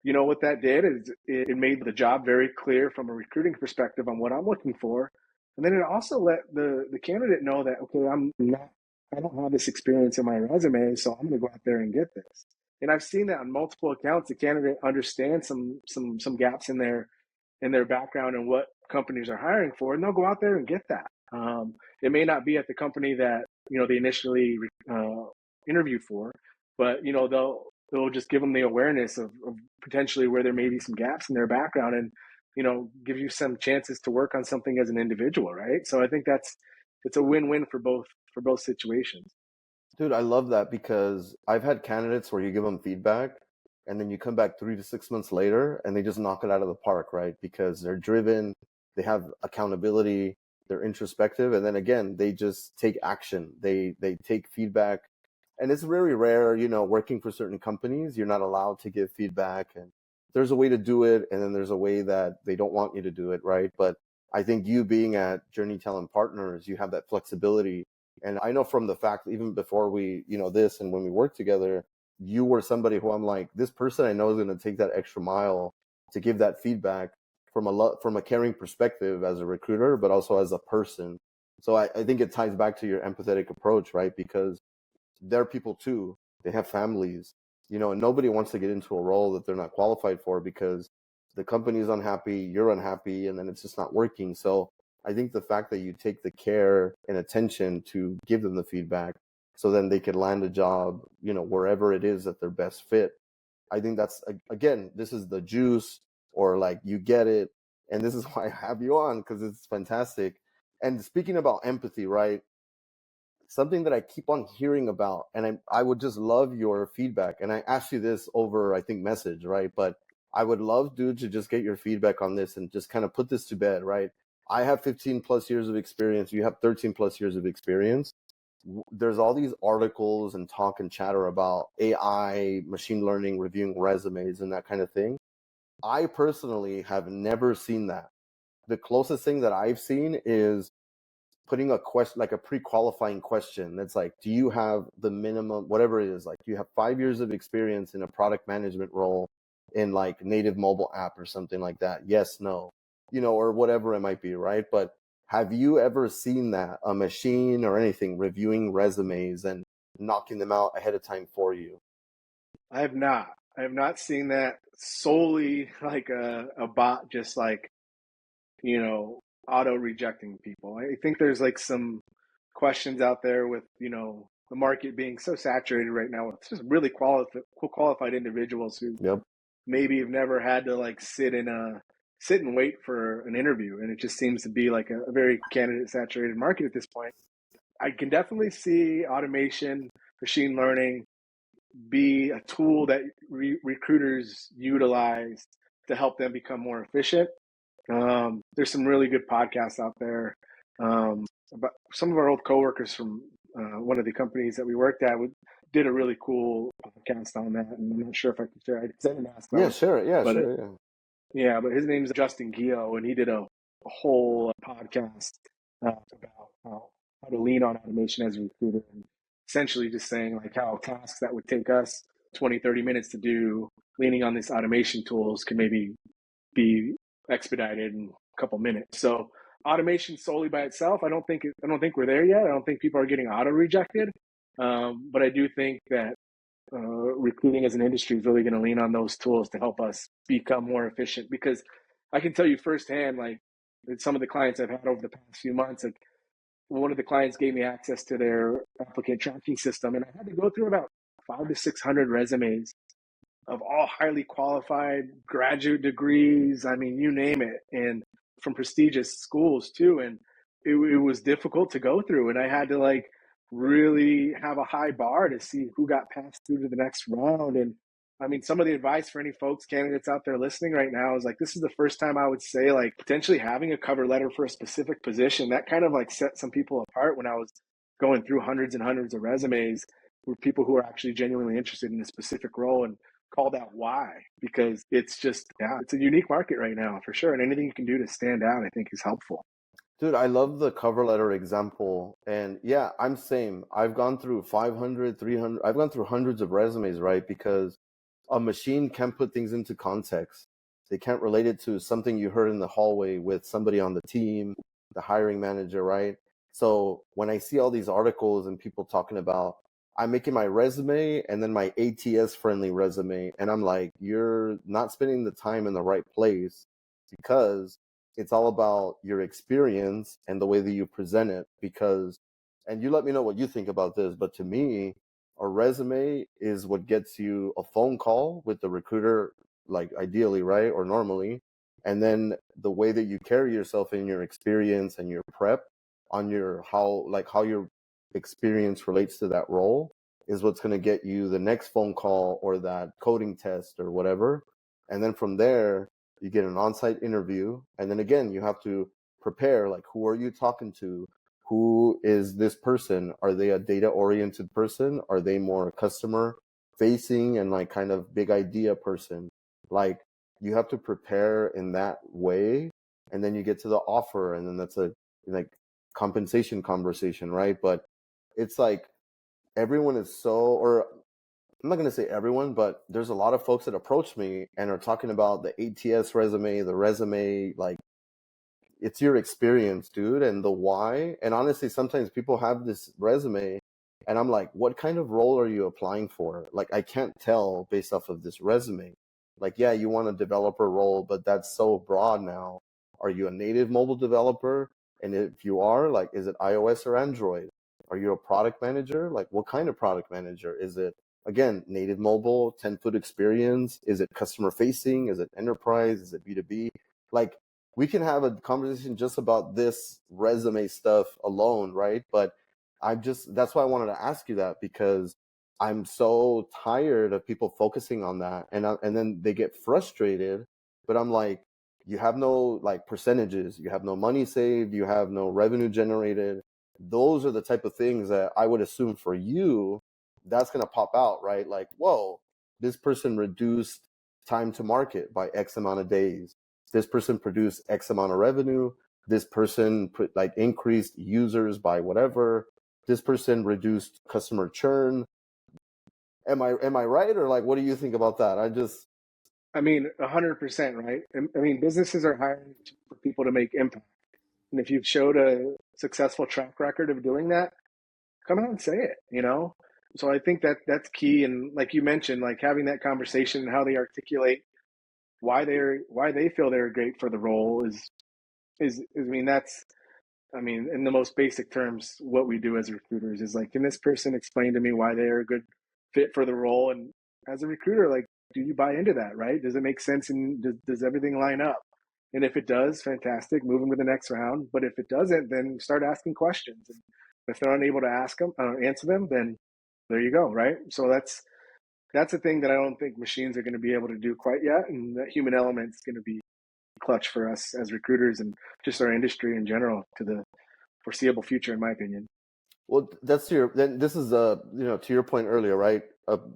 [SPEAKER 2] you know what that did is it made the job very clear from a recruiting perspective on what I'm looking for. And then it also let the candidate know that, okay, I don't have this experience in my resume, so I'm going to go out there and get this. And I've seen that on multiple accounts. The candidate understands some gaps in their background and what companies are hiring for, and they'll go out there and get that. It may not be at the company that they initially interview for, but they'll just give them the awareness of potentially where there may be some gaps in their background, and give you some chances to work on something as an individual, right? So I think it's a win-win for both situations.
[SPEAKER 1] Dude, I love that because I've had candidates where you give them feedback and then you come back 3 to 6 months later and they just knock it out of the park, right? Because they're driven, they have accountability, they're introspective, and then again, they just take action. They take feedback. And it's very rare, working for certain companies, you're not allowed to give feedback, and there's a way to do it and then there's a way that they don't want you to do it, right? But I think you being at Journey Talent Partners, you have that flexibility. And I know from the fact, even before we, this and when we worked together, you were somebody who I'm like, this person I know is going to take that extra mile to give that feedback from a caring perspective as a recruiter, but also as a person. So I think it ties back to your empathetic approach, right? Because they're people too. They have families, and nobody wants to get into a role that they're not qualified for because the company's unhappy, you're unhappy, and then it's just not working. So I think the fact that you take the care and attention to give them the feedback so then they can land a job, wherever it is that they're best fit. I think that's, again, this is the juice, or like you get it. And this is why I have you on, because it's fantastic. And speaking about empathy, right? Something that I keep on hearing about, and I would just love your feedback. And I asked you this over, I think, message, right? But I would love, dude, to just get your feedback on this and just kind of put this to bed, right? I have 15 plus years of experience. You have 13 plus years of experience. There's all these articles and talk and chatter about AI, machine learning, reviewing resumes and that kind of thing. I personally have never seen that. The closest thing that I've seen is putting a question, like a pre-qualifying question that's like, do you have the minimum, whatever it is, like, do you have 5 years of experience in a product management role in like native mobile app or something like that? Yes, no, or whatever it might be, right? But have you ever seen that, a machine or anything reviewing resumes and knocking them out ahead of time for you?
[SPEAKER 2] I have not. I have not seen that solely like a bot just like, auto rejecting people. I think there's like some questions out there with, the market being so saturated right now with just really qualified individuals who
[SPEAKER 1] Yep.
[SPEAKER 2] maybe have never had to like sit and wait for an interview. And it just seems to be like a very candidate saturated market at this point. I can definitely see automation, machine learning be a tool that recruiters utilize to help them become more efficient. There's some really good podcasts out there. But some of our old coworkers from one of the companies that we worked at did a really cool podcast on that, and I'm not sure if I can share it because I didn't ask
[SPEAKER 1] Yeah,
[SPEAKER 2] about it.
[SPEAKER 1] sure. Yeah,
[SPEAKER 2] But
[SPEAKER 1] sure. Yeah.
[SPEAKER 2] yeah, but his name's Justin Gio, and he did a whole podcast about how to lean on automation as a recruiter, and essentially just saying like how tasks that would take us 20, 30 minutes to do, leaning on these automation tools can maybe be expedited in a couple minutes. So automation solely by itself, I don't think we're there yet. I don't think people are getting auto rejected, but I do think that recruiting as an industry is really going to lean on those tools to help us become more efficient. Because I can tell you firsthand, like some of the clients I've had over the past few months, like one of the clients gave me access to their applicant tracking system, and I had to go through about 500 to 600 resumes of all highly qualified graduate degrees. I mean, you name it, and from prestigious schools too. And it was difficult to go through, and I had to like really have a high bar to see who got passed through to the next round. And I mean, some of the advice for any folks, candidates out there listening right now is like, this is the first time I would say like potentially having a cover letter for a specific position. That kind of like set some people apart when I was going through hundreds and hundreds of resumes were people who are actually genuinely interested in a specific role and called out why, because it's just, yeah, it's a unique market right now for sure. And anything you can do to stand out, I think is helpful.
[SPEAKER 1] Dude, I love the cover letter example. And yeah, I'm same. I've gone through 500, 300, I've gone through hundreds of resumes, right? Because a machine can't put things into context. They can't relate it to something you heard in the hallway with somebody on the team, the hiring manager, right? So when I see all these articles and people talking about, I'm making my resume and then my ATS friendly resume, and I'm like, you're not spending the time in the right place, because it's all about your experience and the way that you present it. Because, and you let me know what you think about this, but to me, a resume is what gets you a phone call with the recruiter, like ideally, right? Or normally. And then the way that you carry yourself in your experience and your prep on how your experience relates to that role is what's going to get you the next phone call or that coding test or whatever. And then from there, you get an on-site interview. And then again, you have to prepare, like, who are you talking to? Who is this person? Are they a data oriented person? Are they more customer facing and like kind of big idea person? Like, you have to prepare in that way. And then you get to the offer, and then that's a like compensation conversation, right? But it's like everyone is so, or I'm not going to say everyone, but there's a lot of folks that approach me and are talking about the ATS resume, the resume, like, it's your experience, dude, and the why. And honestly, sometimes people have this resume and I'm like, what kind of role are you applying for? Like, I can't tell based off of this resume. Like, yeah, you want a developer role, but that's so broad now. Are you a native mobile developer? And if you are, like, is it iOS or Android? Are you a product manager? Like, what kind of product manager? Is it, again, native mobile, 10-foot experience? Is it customer facing? Is it enterprise? Is it B2B? Like, we can have a conversation just about this resume stuff alone, right? But that's why I wanted to ask you that, because I'm so tired of people focusing on that, and then they get frustrated. But I'm like, you have no like percentages, you have no money saved, you have no revenue generated. Those are the type of things that I would assume for you, that's gonna pop out, right? Like, whoa, this person reduced time to market by X amount of days. This person produced X amount of revenue. This person put like increased users by whatever. This person reduced customer churn. Am I right, or like what do you think about that? I just
[SPEAKER 2] I mean, 100%, right? I mean, businesses are hiring for people to make impact. And if you've showed a successful track record of doing that, come out and say it, you know? So I think that that's key. And like you mentioned, like having that conversation and how they articulate why they feel they're great for the role is I mean, that's I mean, in the most basic terms, what we do as recruiters is like, can this person explain to me why they are a good fit for the role? And as a recruiter, like, do you buy into that, right? Does it make sense and does everything line up? And if it does, fantastic, move them to the next round. But if it doesn't, then start asking questions. And if they're unable to answer them, then there you go, right? So that's a thing that I don't think machines are going to be able to do quite yet, and that human element is going to be clutch for us as recruiters and just our industry in general to the foreseeable future, in my opinion.
[SPEAKER 1] well, that's your then this is to your point earlier, right?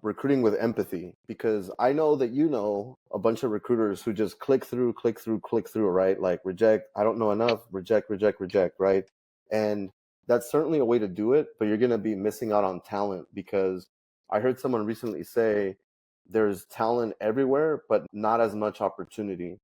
[SPEAKER 1] Recruiting with empathy, because I know that you know a bunch of recruiters who just click through, click through, click through, right? Like reject, I don't know enough, reject, reject, reject, right? And that's certainly a way to do it, but you're going to be missing out on talent, because I heard someone recently say there's talent everywhere, but not as much opportunity,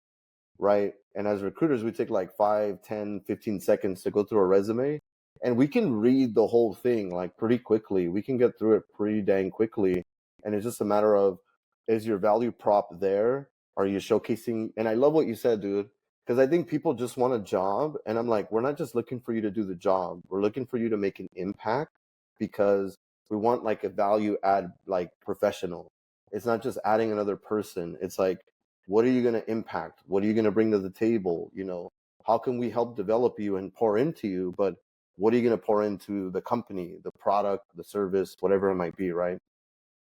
[SPEAKER 1] right? And as recruiters, we take like 5, 10, 15 seconds to go through a resume, and we can read the whole thing like pretty quickly. We can get through it pretty dang quickly. And it's just a matter of, is your value prop there? Are you showcasing? And I love what you said, dude, because I think people just want a job. And I'm like, we're not just looking for you to do the job. We're looking for you to make an impact, because we want like a value add like professional. It's not just adding another person. It's like, what are you going to impact? What are you going to bring to the table? How can we help develop you and pour into you? But what are you going to pour into the company, the product, the service, whatever it might be, right?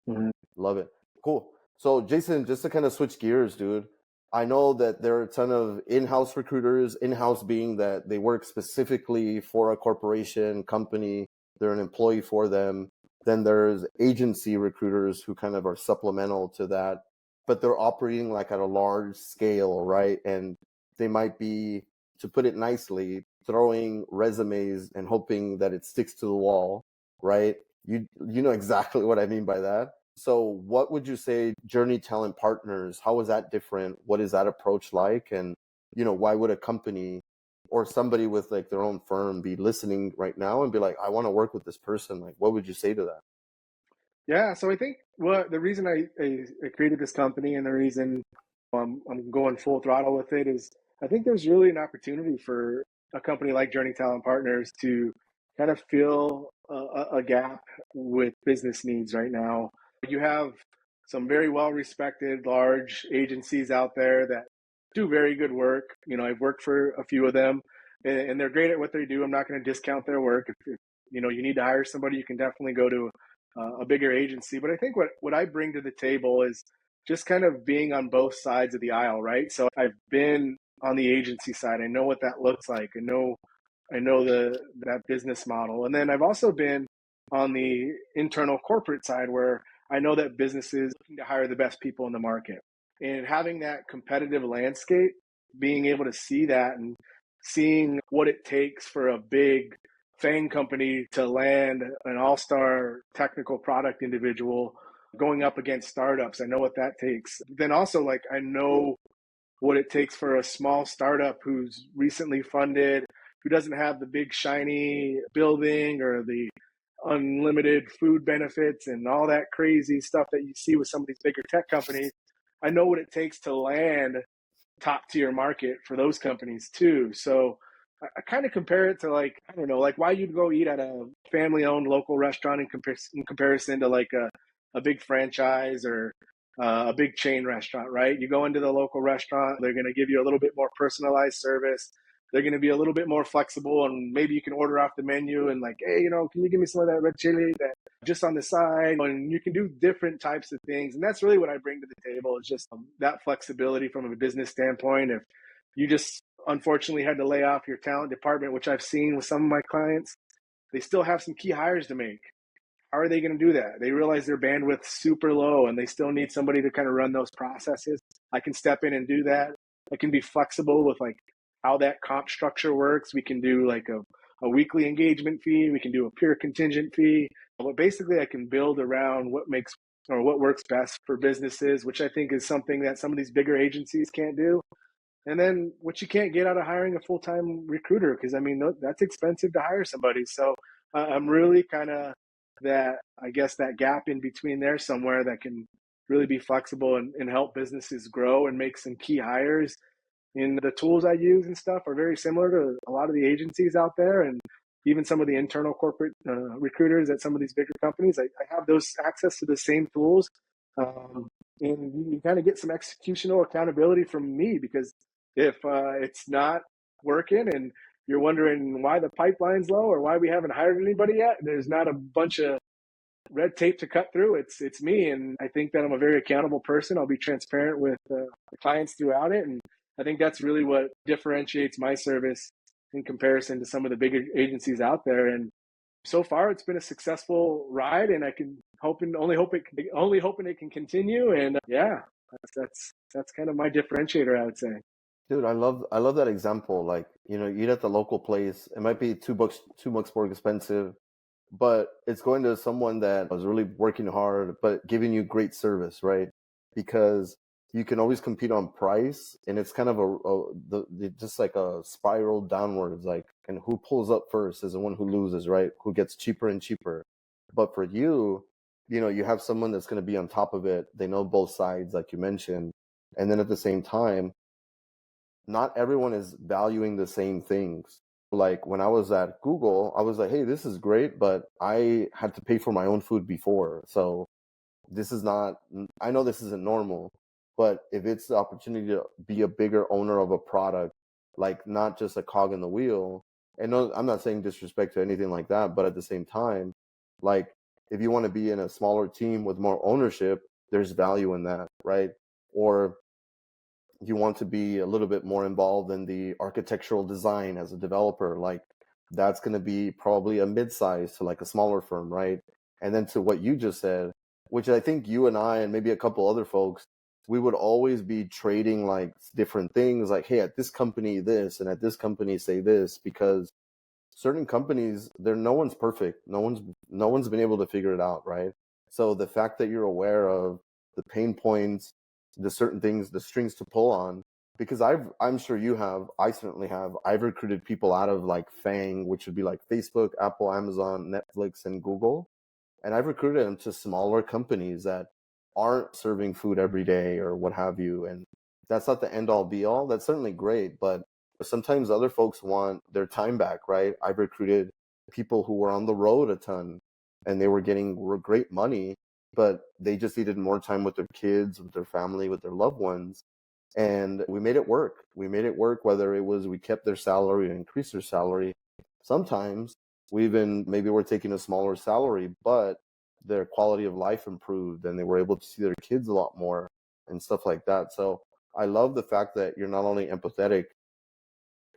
[SPEAKER 2] Mm-hmm.
[SPEAKER 1] Love it. Cool. So, Jason, just to kind of switch gears, dude, I know that there are a ton of in-house recruiters, in-house being that they work specifically for a corporation, company, they're an employee for them. Then there's agency recruiters who kind of are supplemental to that, but they're operating like at a large scale, right? And they might be, to put it nicely, throwing resumes and hoping that it sticks to the wall, right? You know exactly what I mean by that. So what would you say Journey Talent Partners, how is that different? What is that approach like? And, why would a company or somebody with like their own firm be listening right now and be like, I want to work with this person? Like, what would you say to that?
[SPEAKER 2] Yeah, so I think the reason I created this company and the reason I'm going full throttle with it is I think there's really an opportunity for a company like Journey Talent Partners to kind of fill a gap with business needs right now. You have some very well respected large agencies out there that do very good work. I've worked for a few of them, and they're great at what they do. I'm not going to discount their work. If you need to hire somebody, you can definitely go to a bigger agency. But I think what I bring to the table is just kind of being on both sides of the aisle, right? So I've been on the agency side. I know what that looks like. I know that business model. And then I've also been on the internal corporate side where I know that businesses looking to hire the best people in the market. And having that competitive landscape, being able to see that and seeing what it takes for a big FANG company to land an all-star technical product individual going up against startups. I know what that takes. Then also, like, I know what it takes for a small startup who's recently funded, who doesn't have the big shiny building or the unlimited food benefits and all that crazy stuff that you see with some of these bigger tech companies. I know what it takes to land top tier market for those companies too. So I kind of compare it to, like, I don't know, like why you'd go eat at a family owned local restaurant in comparison to like a big franchise or a big chain restaurant, right? You go into the local restaurant, they're going to give you a little bit more personalized service. they're going to be a little bit more flexible, and maybe you can order off the menu and like, hey, can you give me some of that red chili that just on the side? And you can do different types of things. And that's really what I bring to the table is just that flexibility from a business standpoint. If you just unfortunately had to lay off your talent department, which I've seen with some of my clients, they still have some key hires to make. How are they going to do that? They realize their bandwidth's super low and they still need somebody to kind of run those processes. I can step in and do that. I can be flexible with like how that comp structure works. We can do like a weekly engagement fee. We can do a pure contingent fee. But basically, I can build around what makes or what works best for businesses, which I think is something that some of these bigger agencies can't do. And then what you can't get out of hiring a full-time recruiter, because I mean, that's expensive to hire somebody. So I'm really kind of that, I guess, that gap in between there somewhere that can really be flexible and help businesses grow and make some key hires. And the tools I use and stuff are very similar to a lot of the agencies out there, and even some of the internal corporate recruiters at some of these bigger companies. I have those access to the same tools, and you kind of get some executional accountability from me because if it's not working and you're wondering why the pipeline's low or why we haven't hired anybody yet, there's not a bunch of red tape to cut through. It's me, and I think that I'm a very accountable person. I'll be transparent with the clients throughout it, and I think that's really what differentiates my service in comparison to some of the bigger agencies out there. And so far, it's been a successful ride, and I can only hoping it can continue. And yeah, that's kind of my differentiator, I would say.
[SPEAKER 1] Dude, I love that example. Like, you eat at the local place. It might be $2 more expensive, but it's going to someone that was really working hard, but giving you great service, right? Because you can always compete on price, and it's kind of just like a spiral downwards, like, and who pulls up first is the one who loses, right? Who gets cheaper and cheaper. But for you, you have someone that's going to be on top of it. They know both sides, like you mentioned. And then at the same time, not everyone is valuing the same things. Like when I was at Google, I was like, hey, this is great, but I had to pay for my own food before. So this is not, I know this isn't normal, but if it's the opportunity to be a bigger owner of a product, like not just a cog in the wheel, and no, I'm not saying disrespect to anything like that, but at the same time, like if you want to be in a smaller team with more ownership, there's value in that, right? Or you want to be a little bit more involved in the architectural design as a developer, like that's going to be probably a mid-size to like a smaller firm, right? And then to what you just said, which I think you and I and maybe a couple other folks, we would always be trading like different things, like, hey, at this company this, and at this company say this, because certain companies, no one's perfect. No one's been able to figure it out, right? So the fact that you're aware of the pain points, the certain things, the strings to pull on, because I'm sure you have, I certainly have. I've recruited people out of like FANG, which would be like Facebook, Apple, Amazon, Netflix, and Google. And I've recruited them to smaller companies that aren't serving food every day or what have you. And that's not the end all be all. That's certainly great, but sometimes other folks want their time back, right? I've recruited people who were on the road a ton and they were getting great money, but they just needed more time with their kids, with their family, with their loved ones. And we made it work. We made it work, whether it was we kept their salary or increased their salary. Sometimes we even maybe we're taking a smaller salary, but their quality of life improved and they were able to see their kids a lot more and stuff like that. So I love the fact that you're not only empathetic,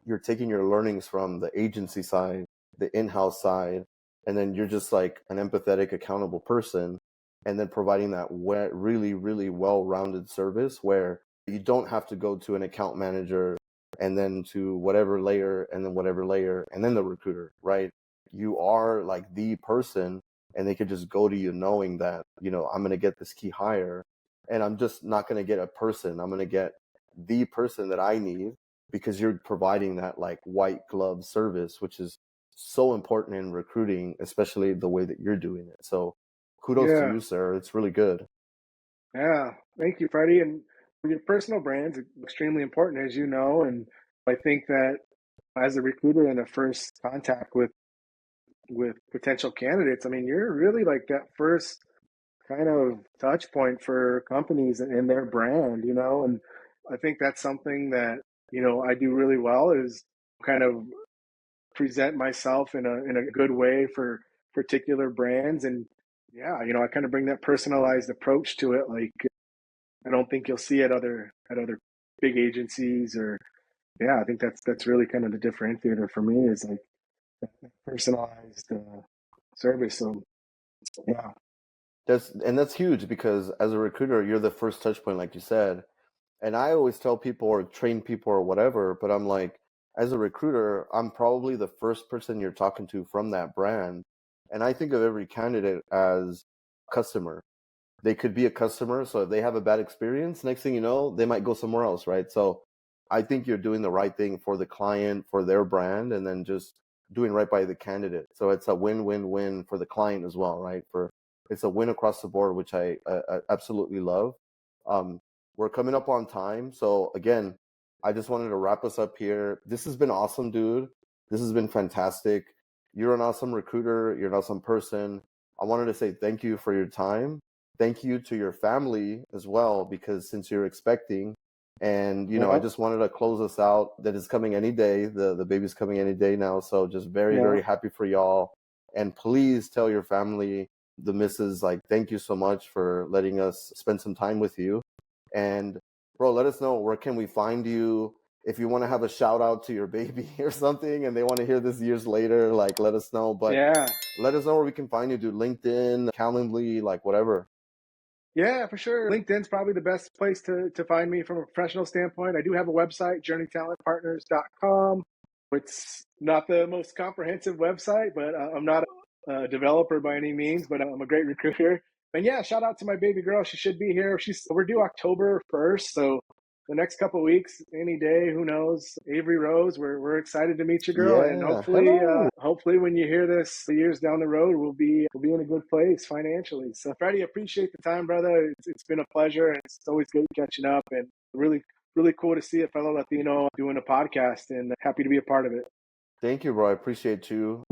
[SPEAKER 1] you're taking your learnings from the agency side, the in-house side, and then you're just like an empathetic, accountable person, and then providing that really, really well-rounded service where you don't have to go to an account manager and then to whatever layer and then whatever layer and then the recruiter, right? You are like the person, and they could just go to you knowing that, I'm going to get this key hire, and I'm just not going to get a person. I'm going to get the person that I need, because you're providing that like white glove service, which is so important in recruiting, especially the way that you're doing it. So kudos to
[SPEAKER 2] Yeah,
[SPEAKER 1] you, sir. It's really good.
[SPEAKER 2] yeah. Thank you, Freddie. And your personal brand's extremely important, as you know. And I think that as a recruiter and a first contact with potential candidates, I mean, you're really like that first kind of touch point for companies and their brand, and I think that's something that, I do really well is kind of present myself in a good way for particular brands. And yeah, I kind of bring that personalized approach to it. Like I don't think you'll see at other big agencies. Or yeah, I think that's really kind of the differentiator for me, is like that personalized service. So yeah.
[SPEAKER 1] That's huge because as a recruiter, you're the first touch point, like you said. And I always tell people or train people or whatever, but I'm like, as a recruiter, I'm probably the first person you're talking to from that brand. And I think of every candidate as a customer. They could be a customer, so if they have a bad experience, next thing you know, they might go somewhere else, right? So I think you're doing the right thing for the client, for their brand, and then just doing right by the candidate. So it's a win-win-win for the client as well, right? For It's a win across the board, which I absolutely love. Um, we're coming up on time, so again, I just wanted to wrap us up here. This has been awesome, dude. This has been fantastic. You're an awesome recruiter. You're an awesome person. I wanted to say thank you for your time. Thank you to your family as well, because since you're expecting, and I
[SPEAKER 2] Yeah.
[SPEAKER 1] just wanted to close us out that it's coming any day. The baby's coming any day now. So just very,
[SPEAKER 2] Yeah.
[SPEAKER 1] very happy for y'all. And please tell your family, the missus, like, thank you so much for letting us spend some time with you. And bro, let us know, where can we find you? If you want to have a shout out to your baby or something and they want to hear this years later, like, let us know. But
[SPEAKER 2] Yeah.
[SPEAKER 1] let us know where we can find you, dude. LinkedIn, Calendly, like whatever.
[SPEAKER 2] Yeah, for sure. LinkedIn's probably the best place to find me from a professional standpoint. I do have a website, journeytalentpartners.com. It's not the most comprehensive website, but I'm not a developer by any means, but I'm a great recruiter. And yeah, shout out to my baby girl. She should be here. We're due October 1st, so the next couple of weeks, any day, who knows? Avery Rose, we're excited to meet you, girl, and
[SPEAKER 1] Yeah. Hello.
[SPEAKER 2] hopefully when you hear this years down the road, we'll be in a good place financially. So Freddie, appreciate the time, brother. It's been a pleasure, and it's always good catching up, and really cool to see a fellow Latino doing a podcast, and happy to be a part of it.
[SPEAKER 1] Thank you, bro. I appreciate you.